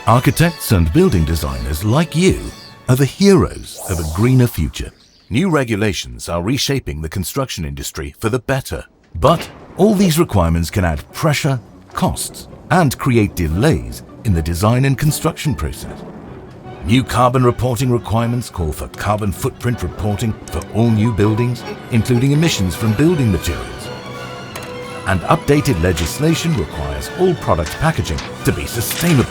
Architects and building designers like you are the heroes of a greener future. New regulations are reshaping the construction industry for the better. But all these requirements can add pressure, costs, and create delays in the design and construction process. New carbon reporting requirements call for carbon footprint reporting for all new buildings, including emissions from building materials. And updated legislation requires all product packaging to be sustainable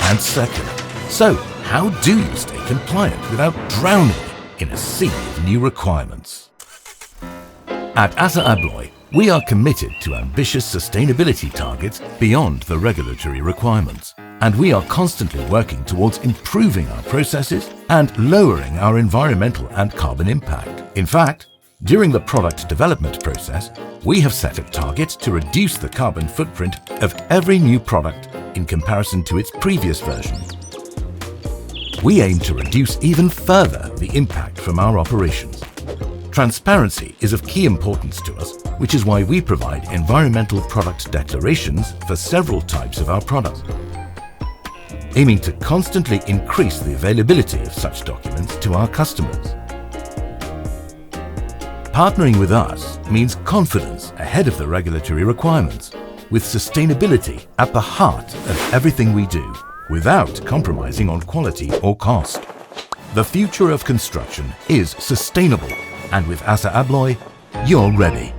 and circular. So, how do you stay compliant without drowning in a sea of new requirements? At ASSA ABLOY, we are committed to ambitious sustainability targets beyond the regulatory requirements. And we are constantly working towards improving our processes and lowering our environmental and carbon impact. In fact, during the product development process, we have set a target to reduce the carbon footprint of every new product in comparison to its previous version. We aim to reduce even further the impact from our operations. Transparency is of key importance to us, which is why we provide environmental product declarations for several types of our products, aiming to constantly increase the availability of such documents to our customers. Partnering with us means confidence ahead of the regulatory requirements, with sustainability at the heart of everything we do, without compromising on quality or cost. The future of construction is sustainable, and with ASSA ABLOY, you're ready.